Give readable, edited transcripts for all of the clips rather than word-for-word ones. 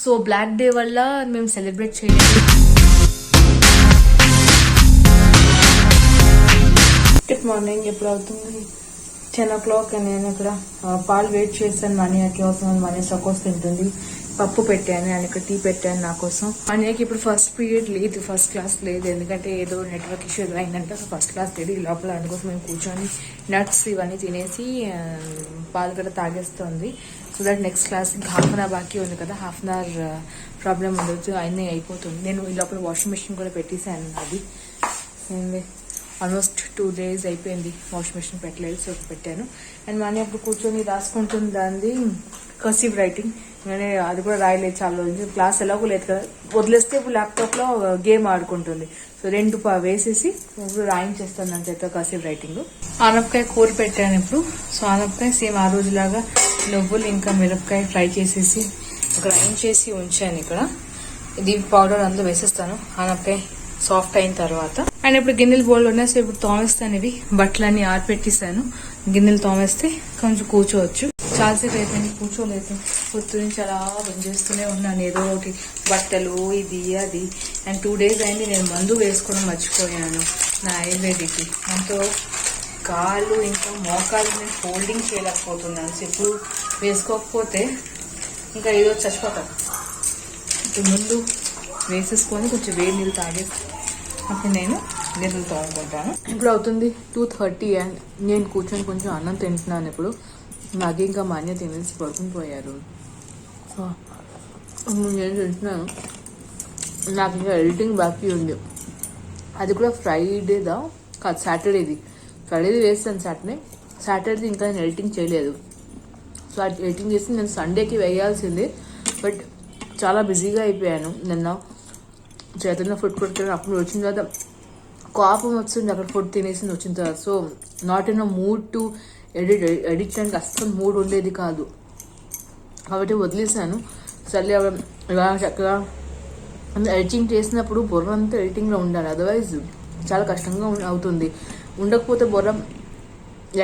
So black day వల్ల మేము celebrate చేయలేదు. Good morning. ఎప్పుడు అవుతుంది? 10 o'clock. నేను ఇక్కడ పాలు వెయిట్ చేశాను. మనీకి అవసరం. మనీ సకోస్ తింటుంది. పప్పు పెట్టాను అండ్ ఇక్కడ టీ పెట్టాను నా కోసం. మనీకి ఇప్పుడు ఫస్ట్ పీరియడ్ లేదు, ఫస్ట్ క్లాస్ లేదు, ఎందుకంటే ఏదో నెట్వర్క్ ఇష్యూ అయిందంటే ఫస్ట్ క్లాస్ లేదు. ఈ లోపల అందుకోసం మేము కూర్చొని నట్స్ ఇవన్నీ తినేసి పాలు కూడా తాగేస్తుంది. So that next class half an hour బాకీ ఉంది కదా, హాఫ్ అన్ అవర్ ప్రాబ్లం ఉండొచ్చు, అన్నీ అయిపోతుంది. నేను ఈ లోపల వాషింగ్ మెషిన్ కూడా పెట్టేశాను. అది ఆల్మోస్ట్ 2 days అయిపోయింది వాషింగ్ మెషిన్ పెట్టలేదు. సో పెట్టాను అండ్ మనీ అప్పుడు కూర్చొని రాసుకుంటుంది దాన్ని కర్సివ్ రైటింగ్. నేను అది కూడా రాయలేదు చాలా రోజులు, క్లాస్ ఎలాగో లేదు కదా, వదిలేస్తే ఇప్పుడు ల్యాప్టాప్లో గేమ్ ఆడుకుంటుంది. సో 2 వేసేసి ఇప్పుడు రాయించేస్తాను దాని చేత కర్సివ్ రైటింగ్. ఆనపకాయ కూర పెట్టాను ఇప్పుడు. సో ఆనపకాయ సేమ్ ఆ రోజులాగా నువ్వులు ఇంకా మిరపకాయ ఫ్రై చేసేసి గ్రైండ్ చేసి ఉంచాను ఇక్కడ. ఇది పౌడర్ అందులో వేసేస్తాను ఆనపకాయ సాఫ్ట్ అయిన తర్వాత. అండ్ ఇప్పుడు గిన్నెలు బౌల్ ఉన్నాయి. సో ఇప్పుడు తోమేస్తాను. ఇవి బట్టలన్నీ ఆరిపెట్టేసాను. గిన్నెలు తోమేస్తే కొంచెం కూర్చోవచ్చు. చాలాసేపు అయిపోయింది కూర్చోలేదు. పొద్దు నుంచి అలా పనిచేస్తూనే ఉన్నాను ఏదో ఒకటి, బట్టలు ఇది అది. అండ్ 2 days అయింది నేను మందు వేసుకోవడం మర్చిపోయాను నా ఆయుర్వేదిక్కి. దాంతో కాళ్ళు ఇంకా మోకాళ్ళు నేను ఫోల్డింగ్ చేయలేకపోతున్నాను. సో ఇప్పుడు వేసుకోకపోతే ఇంకా ఏదో చచ్చిపోతాను. ఇప్పుడు ముందు వేసేసుకొని కొంచెం వేడి నీళ్ళు తాగేసి అప్పుడు నేను గిన్నెలు తోముకుంటాను. ఇప్పుడు అవుతుంది 2:30 అండ్ నేను కూర్చొని కొంచెం అన్నం తింటున్నాను. ఇప్పుడు నాకు ఇంకా మా అన్నయ్య తినేసి పడుకుని పోయారు. సో నేను తింటున్నాను. నాకు ఇంకా ఎడిటింగ్ బాకీ ఉంది. అది కూడా ఫ్రైడేదా కాదు, సాటర్డేది. ఫ్రైడేది వేస్తాను సాటర్డే ఇంకా నేను ఎడిటింగ్ చేయలేదు. సో అది ఎడిటింగ్ చేసి నేను సండేకి వేయాల్సిందే. బట్ చాలా బిజీగా అయిపోయాను నిన్న. చైతన్య ఫుడ్ కొట్టాను. అప్పుడు వచ్చిన తర్వాత కోపం వచ్చింది అక్కడ ఫుడ్ తినేసి వచ్చిన తర్వాత. So not in a mood to edit చేయడానికి అస్సలు మూడ్ ఉండేది కాదు కాబట్టి వదిలేసాను. సర్లే ఇలా చక్కగా ఎడిటింగ్ చేసినప్పుడు బుర్ర అంతా ఎడిటింగ్లో ఉండాలి, అదర్వైజ్ చాలా కష్టంగా అవుతుంది. ఉండకపోతే బుర్ర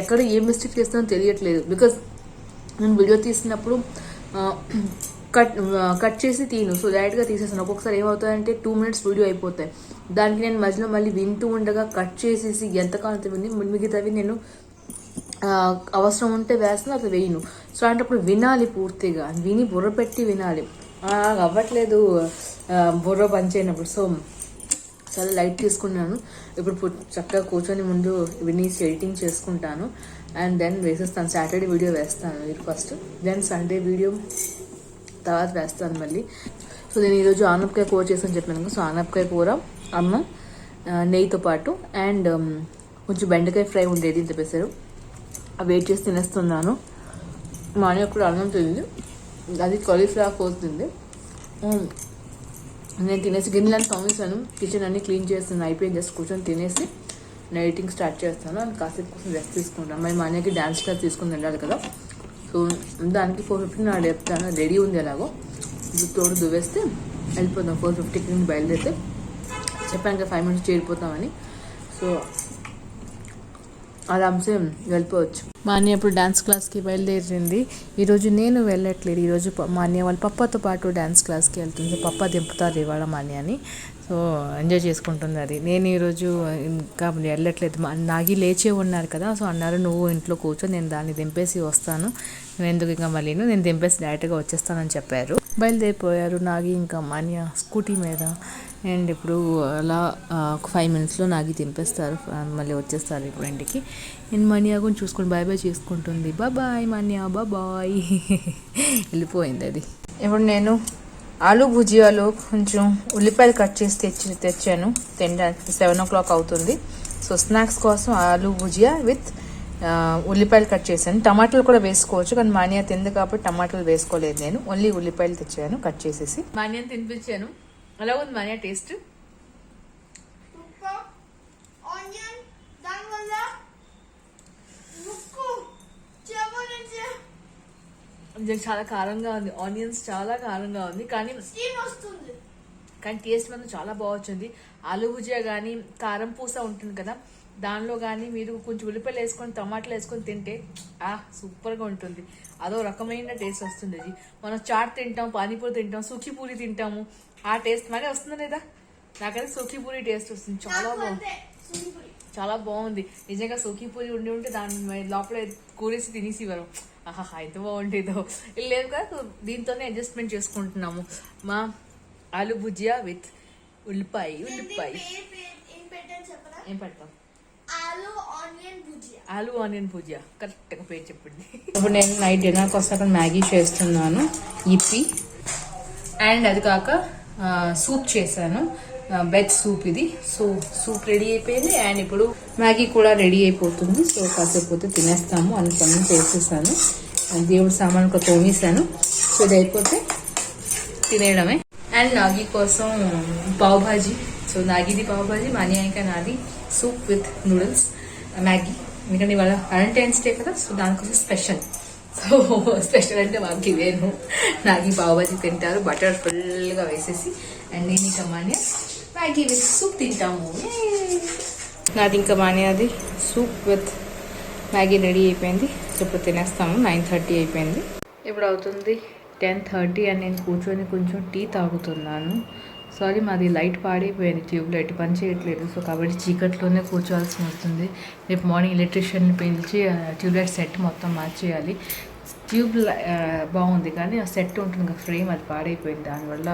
ఎక్కడ ఏ మిస్టేక్ చేస్తానో తెలియట్లేదు. బికాజ్ నేను వీడియో తీసినప్పుడు కట్ చేసి తీను. సో డైరెక్ట్గా తీసేస్తాను. ఒక్కొక్కసారి ఏమవుతుందంటే 2 minutes వీడియో అయిపోతాయి. దానికి నేను మధ్యలో మళ్ళీ వింటూ ఉండగా కట్ చేసేసి ఎంతకాలం విని మిగతావి నేను అవసరం ఉంటే వేస్తాను, అది వేయను. సో అలాంటప్పుడు వినాలి, పూర్తిగా విని బుర్ర పెట్టి వినాలి. అవ్వట్లేదు బుర్ర పనిచేయనప్పుడు. సో చాలా లైట్ తీసుకున్నాను. ఇప్పుడు చక్కగా కూర్చొని ముందు వినేసి ఎడిటింగ్ చేసుకుంటాను అండ్ దెన్ వేసేస్తాను. సాటర్డే వీడియో వేస్తాను ఇది ఫస్ట్, దెన్ సండే వీడియో తర్వాత వేస్తాను మళ్ళీ. సో నేను ఈరోజు ఆనపకాయ కూర చేస్తాను చెప్పాను కదా. సో ఆనపకాయ కూర, అన్నం, నెయ్యితో పాటు అండ్ కొంచెం బెండకాయ ఫ్రై ఉండేది ఇంత పెసరు, అవి వెయిట్ చేసి తినేస్తున్నాను. మా అన్న కూడా అన్నం తింది, అది కాలీఫ్లవర్ పోతుంది. నేను తినేసి గిన్నెలను తోమేసాను, కిచెన్ అన్ని క్లీన్ చేస్తున్నాను. అయిపోయింది, జస్ట్ కూర్చొని తినేసి నేను ఎడిటింగ్ స్టార్ట్ చేస్తాను. అండ్ కాసేపు కోసం రెస్ట్ తీసుకుంటాను. మరి మా అన్నకి డ్యాన్స్ క్లాస్ తీసుకుని వెళ్ళాలి కదా. సో దానికి 4:50 నాడు చెప్తాను, రెడీ ఉంది ఎలాగో. తోడు దువ్వేస్తే వెళ్ళిపోతాం. 4:50కి బయలుదేరితే చెప్పాను కదా 5 minutes చేరిపోతామని. సో ఆరామ్సే వెళ్ళిపోవచ్చు. మా అన్నయ్య ఇప్పుడు డ్యాన్స్ క్లాస్కి బయలుదేరింది. ఈరోజు నేను వెళ్ళట్లేదు. ఈరోజు మా అన్నయ్య వాళ్ళ పప్పతో పాటు డ్యాన్స్ క్లాస్కి వెళ్తుంది. పప్ప దింపుతారు ఇవాళ మా అన్నయ్యని. సో ఎంజాయ్ చేసుకుంటుంది అది. నేను ఈరోజు ఇంకా వెళ్ళట్లేదు. నాగి లేచే ఉన్నారు కదా. సో అన్నారు నువ్వు ఇంట్లో కూర్చో, నేను దాన్ని దింపేసి వస్తాను, నేను ఎందుకు ఇంకా మళ్ళీ నేను దింపేసి డైరెక్ట్గా వచ్చేస్తానని చెప్పారు. బయలుదేరిపోయారు నాగి ఇంకా మా అన్నయ్య స్కూటీ మీద. అండ్ ఇప్పుడు అలా ఒక 5 minutesలో నాగి దింపేస్తారు, మళ్ళీ వచ్చేస్తారు ఇప్పుడు ఇంటికి. నేను మనీ ఆగుని చూసుకుని బాయ్ బాయ్ చేసుకుంటుంది. బాయ్ మనీ, బాయ్ వెళ్ళిపోయింది అది. ఇప్పుడు నేను ఆలూ భుజియాలో కొంచెం ఉల్లిపాయలు కట్ చేసి తెచ్చాను తినడానికి. 7 o'clock అవుతుంది. సో స్నాక్స్ కోసం ఆలూ భుజియా విత్ ఉల్లిపాయలు కట్ చేశాను. టమాటాలు కూడా వేసుకోవచ్చు, కానీ మాన్యా తింది కాబట్టి టమాటాలు వేసుకోలేదు. నేను ఓన్లీ ఉల్లిపాయలు తెచ్చాను కట్ చేసేసి. మాన్యాని తినిపించాను. ఎలా ఉంది మాన్యా టేస్ట్? చాలా కారంగా ఉంది, ఆనియన్స్ చాలా కారంగా ఉంది, కానీ టేస్ట్ మాత్రం చాలా బాగా వచ్చింది. ఆలూ భుజియా కానీ కారం పూస ఉంటుంది కదా, దానిలో కానీ మీరు కొంచెం ఉల్లిపాయలు వేసుకొని టమాటాలు వేసుకొని తింటే సూపర్గా ఉంటుంది. అదో రకమైన టేస్ట్ వస్తుంది. అది మనం చాట్ తింటాం, పానీపూరి తింటాం, సుఖీ పూరి తింటాము, ఆ టేస్ట్ మరి వస్తుంది లేదా? నాకైతే సుఖీ పూరి టేస్ట్ వస్తుంది. చాలా బాగుంది నిజంగా. సుఖీ పూరి ఉండి ఉంటే దాని లోపల కూరేసి తినేసి ఇవ్వరు. ఎంత బాగుంటుందో. లేదు కదా, దీంతోనే అడ్జస్ట్మెంట్ చేసుకుంటున్నాము. మా ఆలు భుజియా విత్ ఉల్లిపాయ. ఏం పెడతాం? ఆలు ఆనియన్ భుజియా. కరెక్ట్గా పేరు చెప్పండి. ఇప్పుడు నేను నైట్ డిన్నర్ కోసం అక్కడ మ్యాగీ చేస్తున్నాను, ఇప్పి. అండ్ అది కాక సూప్ చేశాను, వెజ్ సూప్ ఇది. సో సూప్ రెడీ అయిపోయింది అండ్ ఇప్పుడు మ్యాగీ కూడా రెడీ అయిపోతుంది. సో కాసేపు పోతే తినేస్తాము. అన్ని పనులు చేసేసాను, దేవుడి సామాన్ కూడా తోమేసాను. సో ఇది అయిపోతే తినేయడమే. అండ్ నాగి కోసం పావ్ భాజీ. సో నాగిది పావ్ భాజీ, మానియా ఇంకా నాది సూప్ విత్ నూడిల్స్, మ్యాగీ. ఎందుకంటే ఇవాళ వ్యాలంటైన్స్ డే కదా, సో దానికోసం స్పెషల్. సో స్పెషల్ అంటే మాకు ఇవేను. నాగి పావ్ భాజీ తింటారు బటర్ ఫుల్గా వేసేసి. అండ్ నేను ఇంకా మానియా మ్యాగీ విత్ సూప్ తింటాము. నాది ఇంకా మానియాది సూప్ విత్ మ్యాగీ రెడీ అయిపోయింది. సో ఇప్పుడు తినేస్తాము. 9:30 అయిపోయింది. ఇప్పుడు అవుతుంది 10:30 అండ్ నేను కూర్చొని కొంచెం టీ తాగుతున్నాను. సారీ, మాది లైట్ పాడైపోయింది, ట్యూబ్ లైట్ పని చేయట్లేదు. సో కాబట్టి చీకట్లోనే కూర్చోవాల్సి వస్తుంది. రేపు మార్నింగ్ ఎలక్ట్రీషియన్ని పిలిచి ట్యూబ్ లైట్ సెట్ మొత్తం మార్చేయాలి. ట్యూబ్ బాగుంది కానీ ఆ సెట్ ఉంటుంది కదా ఫ్రేమ్, అది పాడైపోయింది. దానివల్ల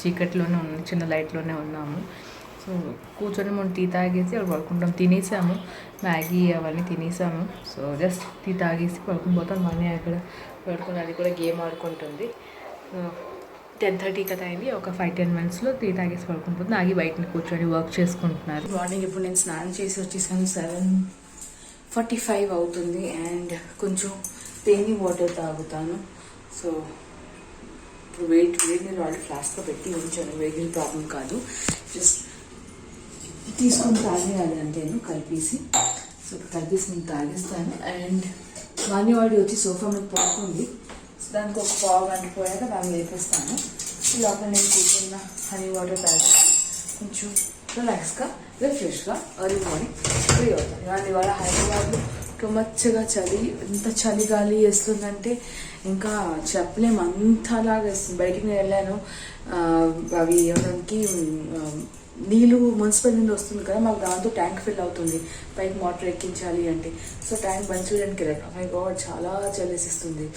చీకట్లోనే ఉన్నాం, చిన్న లైట్లోనే ఉన్నాము. సో కూర్చొని మనం టీ తాగేసి అక్కడ పడుకుంటాం. తినేసాము, మ్యాగీ అవన్నీ తినేసాము. సో జస్ట్ టీ తాగేసి పడుకుని పోతాం. మనీ అక్కడ పడుకుని అది కూడా గేమ్ ఆడుకుంటుంది. 10:30 కదా అయింది. ఒక 5-10 minutesలో టీ తాగేసి పడుకుంటుంది. ఆగి బయటని కూర్చొని వర్క్ చేసుకుంటున్నారు. మార్నింగ్ ఇప్పుడు నేను స్నానం చేసి వచ్చేసాను. 7:45 అవుతుంది. అండ్ కొంచెం తేనె వాటర్ తాగుతాను. సో ఇప్పుడు వేడి నీళ్ళు ఆల్రెడీ ఫ్లాస్క్లో పెట్టి ఉంచాను. వేడి నీళ్ళు ప్రాబ్లం కాదు, జస్ట్ తీసుకొని తాగేయాలి అంతేను కలిపేసి. సో కలిపేసి నేను తాగేస్తాను. అండ్ వాణివాడి వచ్చి సోఫా మీద పడుకుంది. సో దానికి ఒక పావు గంట పోయాక దాన్ని లేపేస్తాను. లోపల నేను కూర్చున్న హనీ వాటర్ తాగి కొంచెం రిలాక్స్గా రిఫ్రెష్గా ఎర్లీ మార్నింగ్ ఫ్రీ అవుతాను. కానీ ఇవాళ హైదరాబాద్లో టొమచ్చగా చలి, ఎంత చలి గాలి వేస్తుందంటే ఇంకా చెప్పలేము, అంతలాగా వేస్తుంది. బయటికి నేను వెళ్ళాను, అవి ఏమడానికి నీళ్ళు మున్సిపల్ నుండి వస్తుంది కదా, మాకు దాంతో ట్యాంక్ ఫిల్ అవుతుంది పైకి మోటార్ ఎక్కించాలి అంటే. సో ట్యాంక్ బంద్ చేయడానికి వెళ్ళాను. మై గాడ్ చాలా చలిసిస్తుంది,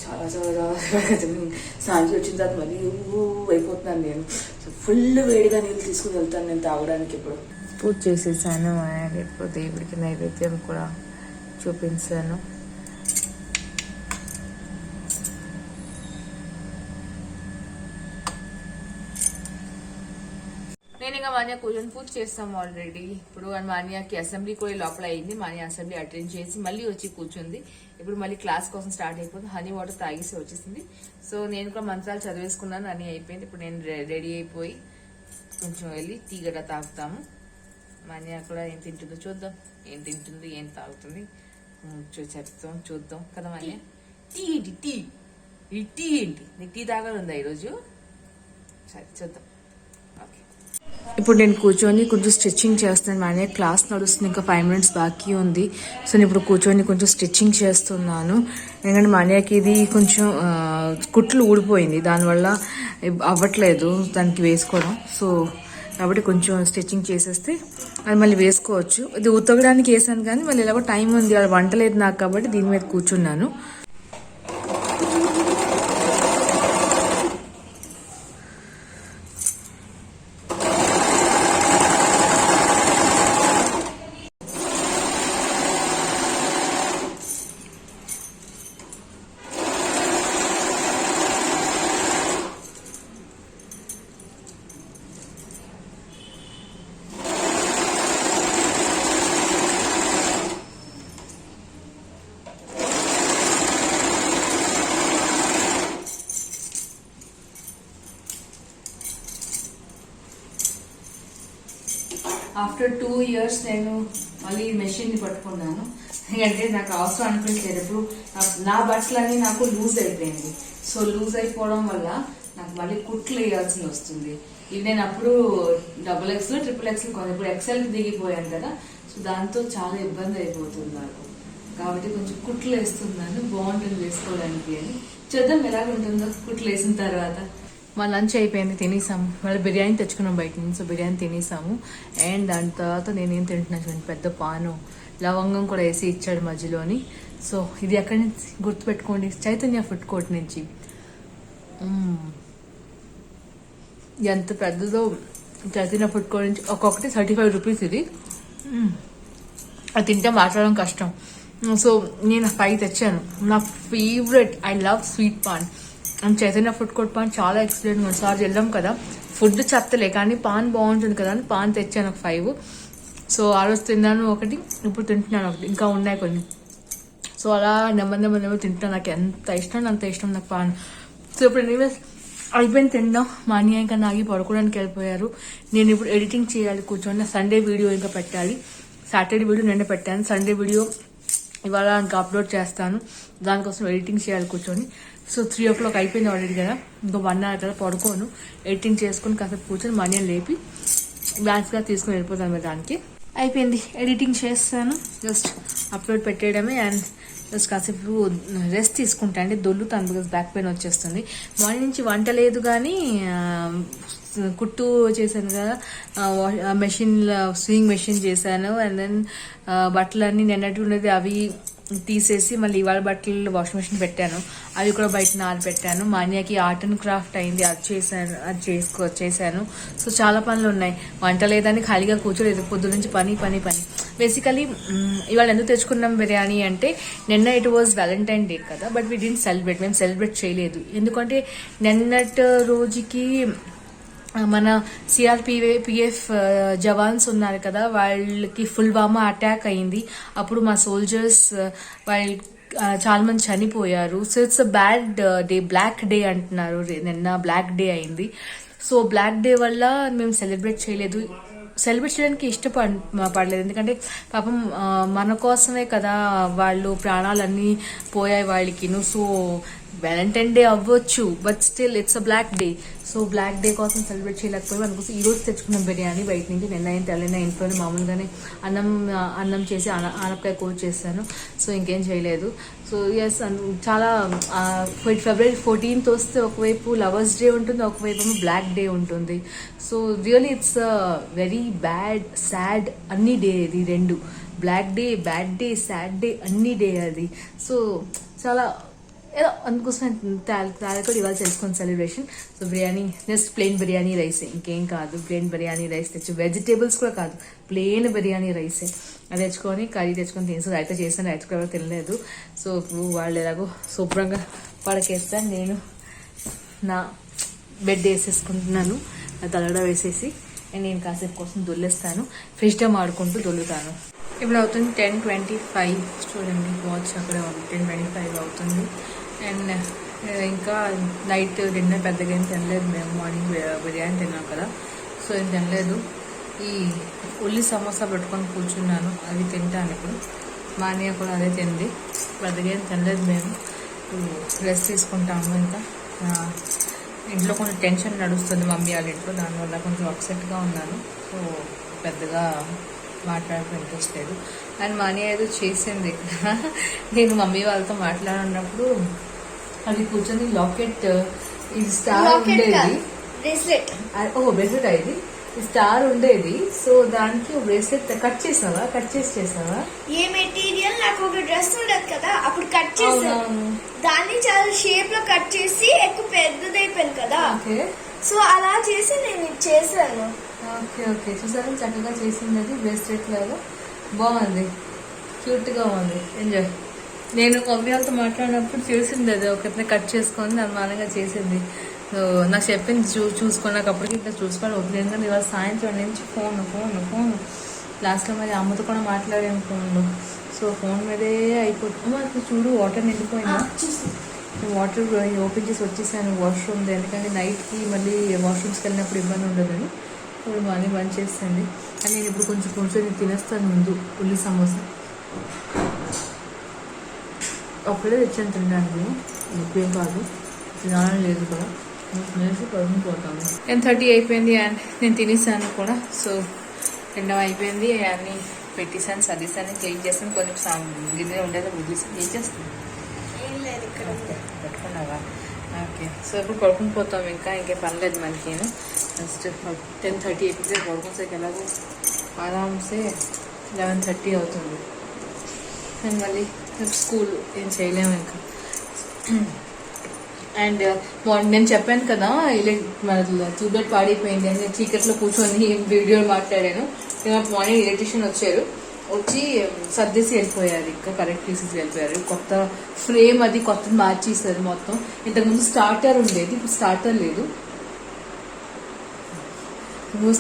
చాలా చాలా సాయంత్రం వచ్చిన తర్వాత మళ్ళీ అయిపోతున్నాను నేను. సో ఫుల్ వేడిగా నీళ్ళు తీసుకుని వెళ్తాను నేను తాగడానికి. ఇప్పుడు పూజ చేసేసాను అండ్ ఇప్పుడు దేవుడికి నైవేద్యం కూడా చూపించాను. నేను ఇంకా మాన్యా కూర్చొని పూజ చేస్తాము ఆల్రెడీ. ఇప్పుడు మాన్యాకి అసెంబ్లీ కూడా లోపల అయింది. మాన్యా అసెంబ్లీ అటెండ్ చేసి మళ్ళీ వచ్చి కూర్చుంది. ఇప్పుడు మళ్ళీ క్లాస్ కోసం స్టార్ట్ అయిపోతుంది. హనీ వాటర్ తాగేసి వచ్చేసింది. సో నేను కూడా మంత్రాలు చదివేసుకున్నాను, అన్నీ అయిపోయింది. ఇప్పుడు నేను రెడీ అయిపోయి కొంచెం వెళ్ళి టీ గడ్డ తాగుతాము. మాన్యా కూడా ఏం తింటుందో చూద్దాం, ఏం తింటుంది ఏం తాగుతుంది చెప్తాం, చూద్దాం కదా మాన్యా. టీ ఏంటి? టీ ఏంటి? నీకు టీ తాగాలందా ఈరోజు? సరే చూద్దాం. ఓకే, ఇప్పుడు నేను కూర్చొని కొంచెం స్టిచ్చింగ్ చేస్తాను. మాన్యా క్లాస్ నడుస్తుంది, ఇంకా 5 minutes బాకీ ఉంది. సో నేను ఇప్పుడు కూర్చొని కొంచెం స్టిచ్చింగ్ చేస్తున్నాను. ఎందుకంటే మాన్యాకి ఇది కొంచెం కుట్లు ఊడిపోయింది, దానివల్ల అవ్వట్లేదు దానికి వేసుకోవడం. సో కాబట్టి కొంచెం స్టిచ్చింగ్ చేసేస్తే అది మళ్ళీ వేసుకోవచ్చు. ఇది ఉతకడానికి వేసాను కానీ మళ్ళీ ఎలాగో టైం ఉంది, అది వంటలేదు నాకు, కాబట్టి దీని మీద కూర్చున్నాను. ఆఫ్టర్ 2 years నేను మళ్ళీ మెషిన్ని పట్టుకున్నాను. ఎందుకంటే నాకు అవసరం అనిపించలేదు. ఇప్పుడు నా బట్టలన్నీ నాకు లూజ్ అయిపోయింది. సో లూజ్ అయిపోవడం వల్ల నాకు మళ్ళీ కుట్లు వేయాల్సి వస్తుంది. ఇది నేను అప్పుడు XXL, XXL కొన్నాను, ఇప్పుడు XL దిగిపోయాను కదా, సో దాంతో చాలా ఇబ్బంది అయిపోతుంది నాకు. కాబట్టి కొంచెం కుట్లు వేస్తున్నాను, బాగుంటుంది వేసుకోవడానికి అని. చూద్దాం ఎలాగుంటుందో కుట్లు వేసిన తర్వాత. మా లంచ్ అయిపోయింది, తినేసాము. మళ్ళీ బిర్యానీ తెచ్చుకున్నాం బయట నుంచి, సో బిర్యానీ తినేసాము. అండ్ దాని తర్వాత నేనేం తింటున్నాను, పెద్ద పాను లవంగం కూడా వేసి ఇచ్చాడు మధ్యలోని. సో ఇది ఎక్కడి నుంచి గుర్తుపెట్టుకోండి, చైతన్య ఫుడ్ కోర్ట్ నుంచి. ఎంత పెద్దదో చైతన్య ఫుడ్ కోర్ట్ నుంచి. ఒక్కొక్కటి 35 రూపీస్. ఇది అది తింటే మాట్లాడడం కష్టం. సో నేను 5 తెచ్చాను. నా favourite, I love sweet pan. And Chaitanya food court pan చాలా ఎక్సలెంట్. ఒకసారి వెళ్ళాం కదా, ఫుడ్ చెత్తలే కానీ పాన్ బాగుంటుంది కదా అని పాన్ తెచ్చాను ఒక 5. సో ఆ రోజు తిన్నాను ఒకటి, ఇప్పుడు తింటున్నాను ఒకటి, ఇంకా ఉన్నాయి కొన్ని. సో అలా నెమ్మది తింటున్నాను. నాకు ఎంత ఇష్టం, అంత ఇష్టం నాకు పాన్. సో ఇప్పుడు ఎనీవేస్ అయిపోయింది తింటాం. మా అన్నయ్య ఇంకా నాగి పడుకోవడానికి వెళ్ళిపోయారు. నేను ఇప్పుడు ఎడిటింగ్ చేయాలి కూర్చొని. సండే వీడియో ఇంకా పెట్టాలి. సాటర్డే వీడియో నిన్న పెట్టాను, సండే వీడియో ఇవాళ ఇంకా అప్లోడ్ చేస్తాను. దానికోసం ఎడిటింగ్ చేయాలి కూర్చొని. సో 3 o'clock అయిపోయింది ఆల్రెడీ కదా, ఇంకా 1 hour కదా పడుకోను. ఎడిటింగ్ చేసుకుని కాసేపు కూర్చొని మా అన్నయ్య లేపి బ్యాగ్స్గా తీసుకుని వెళ్ళిపోతాను మరి. దానికి అయిపోయింది, ఎడిటింగ్ చేస్తాను, జస్ట్ అప్లోడ్ పెట్టేయడమే. అండ్ జస్ట్ కాసేపు రెస్ట్ తీసుకుంటా అండి, దొల్లుతాను బికాస్ బ్యాక్ పెయిన్ వచ్చేస్తుంది. మార్నింగ్ నుంచి వంట లేదు కానీ కుట్టు చేశాను కదా, మెషిన్ స్వింగ్ మెషిన్ చేశాను. అండ్ దెన్ బట్టలన్నీ నిన్నటి ఉన్నది అవి తీసేసి మళ్ళీ ఇవాళ బట్టలు వాషింగ్ మెషిన్ పెట్టాను, అవి కూడా బయట పెట్టాను. మా అన్నయ్యకి ఆర్ట్ అండ్ క్రాఫ్ట్ అయింది, అది చేశాను. సో చాలా పనులు ఉన్నాయి, వంట లేదని ఖాళీగా కూర్చోలేదు, పొద్దు నుంచి పని. బేసికలీ ఇవాళ ఎందుకు తెచ్చుకున్నాం బిర్యానీ అంటే, నిన్న ఇట్ వాజ్ వ్యాలంటైన్ డే కదా, బట్ వీ డింట్ సెలబ్రేట్, మేము సెలబ్రేట్ చేయలేదు. ఎందుకంటే నిన్నటి రోజుకి మన CRPF జవాన్స్ ఉన్నారు కదా, వాళ్ళకి పుల్వామా అటాక్ అయింది. అప్పుడు మా సోల్జర్స్ వాళ్ళు చాలా మంది చనిపోయారు. So it's a bad day, black day అంటున్నారు. నిన్న బ్లాక్ డే అయింది. సో బ్లాక్ డే వల్ల మేము సెలబ్రేట్ చేయలేదు. సెలబ్రేట్ చేయడానికి ఇష్టపడలేదు, ఎందుకంటే పాపం మన కోసమే కదా వాళ్ళు ప్రాణాలన్నీ పోయాయి వాళ్ళకి. సో వ్యాలంటైన్ డే అవ్వచ్చు, but still it's a black day. So black day కోసం సెలబ్రేట్ చేయలేకపోయి అందుకోసం ఈ రోజు తెచ్చుకున్నాం బిర్యానీ బయట నుంచి. నిన్న ఏం తెల్లైనా ఇంట్లోనే మామూలుగానే అన్నం చేసి ఆనపకాయ కూర చేశాను. సో ఇంకేం చేయలేదు. సో ఎస్, చాలా February 14th వస్తే ఒకవైపు లవర్స్ డే ఉంటుంది, ఒకవైపు బ్లాక్ డే ఉంటుంది. So really it's very bad, sad అన్ని డే. ఇది రెండు, black day, bad day, sad day, అన్ని డే అది. సో చాలా ఏదో అందుకోసం కూడా ఇవాళ చేసుకుని celebration. So biryani just plain biryani రైసే, ఇంకేం కాదు. ప్లెయిన్ బిర్యానీ రైస్ తెచ్చి, వెజిటేబుల్స్ కూడా కాదు, ప్లెయిన్ బిర్యానీ రైసే అది తెచ్చుకొని కర్రీ తెచ్చుకొని తినేసి రైతా చేసాను. రైతా కూడా తినలేదు. సో ఇప్పుడు వాళ్ళు ఎలాగో శుభ్రంగా పడకేస్తాను, నేను నా బెడ్ వేసేసుకుంటున్నాను, తలడ వేసేసి. అండ్ నేను కాసేపు కోసం దొల్లేస్తాను, ఫ్రిడ్జ్ టైం ఆడుకుంటూ దొల్లుతాను. ఇప్పుడు అవుతుంది 10:25. చూడండి వాచ్ అక్కడే ఉంది, 10:25 అవుతుంది. అండ్ ఇంకా నైట్ డిన్నర్ పెద్దగా ఏం తినలేదు మేము. మార్నింగ్ బిర్యానీ తిన్నాం కదా, సో ఏం తినలేదు. ఈ ఉల్లి సమోసా పెట్టుకొని కూర్చున్నాను, అవి తింటాను ఇప్పుడు. మా అన్నయ్య కూడా అదే తింది, పెద్దగా ఏం తినలేదు మేము. రెస్ట్ తీసుకుంటాము. ఇంకా ఇంట్లో కొంచెం టెన్షన్ నడుస్తుంది మమ్మీ వాళ్ళ ఇంట్లో, దానివల్ల కొంచెం అప్సెట్గా ఉన్నాను. సో పెద్దగా మాట్లాడడం ఇంట్రెస్ట్ లేదు. అండ్ మా అన్నయ్య ఏదో చేసింది ఇక్కడ, నేను మమ్మీ వాళ్ళతో మాట్లాడినప్పుడు అది కూర్చొని లాకెట్, ఇది స్టార్ ఉండేది, బ్రేస్లెట్ ఇది స్టార్ ఉండేది. సో దానికి బ్రేస్లెట్ కట్ చేసావా? చేసావా? ఏ మెటీరియల్, నాకు ఒక డ్రెస్ ఉండదు కదా అప్పుడు కట్ చేసాను, దాన్ని చాలా షేప్ లో కట్ చేసి ఎక్కువ పెద్దదైపోయింది కదా, సో అలా చేసి నేను ఇది చేశాను. ఓకే చూసారా, చక్కగా చేసింది. అది బ్రేస్లెట్ లాగా బాగుంది, క్యూట్ గా ఉంది. ఎంజాయ్. నేను మమ్మీ వాళ్ళతో మాట్లాడినప్పుడు చేసింది, అది ఒకరిని కట్ చేసుకొని అనుమానంగా చేసింది. సో నాకు చెప్పింది చూసుకొని, నాకు అప్పటికి ఇంకా చూసుకోవాలి వద్దు, ఎందుకంటే ఇవాళ సాయంత్రం నుంచి ఫోన్ లాస్ట్లో మరి అమ్మతో కూడా మాట్లాడాను ఫోన్లో. సో ఫోన్ మీదే అయిపోతుంది. మనకు చూడు వాటర్ నిండిపోయిందా, వాటర్ ఓపెన్ చేసి వచ్చేసాను వాష్రూమ్, ఎందుకంటే నైట్కి మళ్ళీ వాష్రూమ్స్కి వెళ్ళినప్పుడు ఇబ్బంది ఉండదని. ఇప్పుడు మనీ బంద్ చేస్తుంది. అని నేను ఇప్పుడు కొంచెం తినేస్తాను ముందు ఉల్లి సమోసా. ఒకటే తెచ్చాను తినడానికి, ఎక్కువేం కాదు, తినాలని లేదు కదా. 10:30 అయిపోయింది అండ్ నేను తినేసాను కూడా. సో తినడం అయిపోయింది, అన్నీ పెట్టేసాను, సర్దీసాను, క్లీన్ చేసాను, కొంచెం గిన్నె ఉండేది వదిలేసాను. ఏం చేస్తాను? ఏం లేదు ఇక్కడ ఉంది. పెట్టుకున్నావా? ఓకే. సో ఇప్పుడు పడుకుని పోతాం, ఇంకే పనిలేదు మనకి. జస్ట్ 10:30 అయిపోతే పడుకునేసరికి ఎలాగో ఆరామ్సే 11:30 అవుతుంది. అండ్ మళ్ళీ స్కూల్ ఏం చేయలేము ఇంకా. అండ్ నేను చెప్పాను కదా ఇలా మన ట్యూబ్లైట్ పాడైపోయింది అని, చీకట్లో కూర్చొని వీడియోలు మాట్లాడాను. మార్నింగ్ ఎలక్ట్రీషియన్ వచ్చి సర్దేసి వెళ్ళిపోయారు, ఇంకా కరెక్ట్ తీసేసి వెళ్ళిపోయారు. కొత్త ఫ్రేమ్ అది కొత్తది మార్చేసారు మొత్తం. ఇంతకుముందు స్టార్టర్ ఉండేది, ఇప్పుడు స్టార్టర్ లేదు.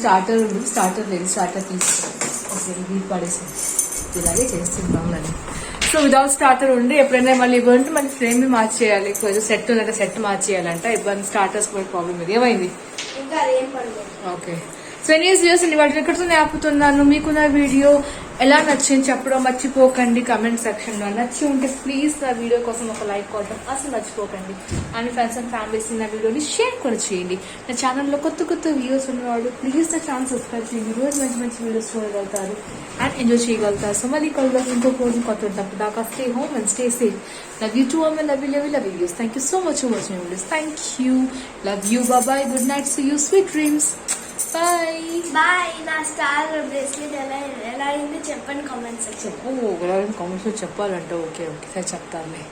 స్టార్టర్ ఉండేది, స్టార్టర్ లేదు. స్టార్టర్ తీసుకుని వీలు పడేసింది. ఇలాగే చేస్తున్నాం అని. సో వితౌట్ స్టార్టర్ ఉండి ఎప్పుడైనా మళ్ళీ ఇవ్వండి, మళ్ళీ ఫ్రేమ్ మార్చేయాలి. సెట్ ఉందంటే సెట్ మార్చేయాలంట. ఇబ్బంది, స్టార్టర్స్ కూడా ప్రాబ్లం. ఇది ఏమైంది? ఇంకా అదేం పడలేదు. ఓకే. సో ఎనీస్ వ్యూస్ వాటి ఇక్కడితోనే ఆపుతున్నాను. మీకు నా వీడియో ఎలా నచ్చింది చెప్పడం మర్చిపోకండి కమెంట్ సెక్షన్ లో. నచ్చి ఉంటే ప్లీజ్ నా వీడియో కోసం ఒక లైక్ కొట్టడం అసలు మర్చిపోకండి. అండ్ ఫ్రెండ్స్ అండ్ ఫ్యామిలీస్ నా వీడియోని షేర్ కూడా చేయండి. నా ఛానల్లో కొత్త వ్యూస్ ఉన్నవాడు ప్లీజ్ నా ఛానల్ సబ్స్క్రైబ్ చేయండి. రోజు మంచి వీడియోస్ చూడగలుగుతారు అండ్ ఎంజాయ్ చేయగలుగుతారు. సో మళ్ళీ ఇంకో రోజు కొత్త తప్పు దాకా stay home and stay safe. Love you too, love you videos. Thank you so much for watching my videos. Thank you. Love you. Bye bye. Good night. See you. Sweet dreams. Bye. Bye. నా star bracelet ఎలా అయింది చెప్పండి comment section. Comments లో చెప్పాలంటే okay సరే చెప్తాను.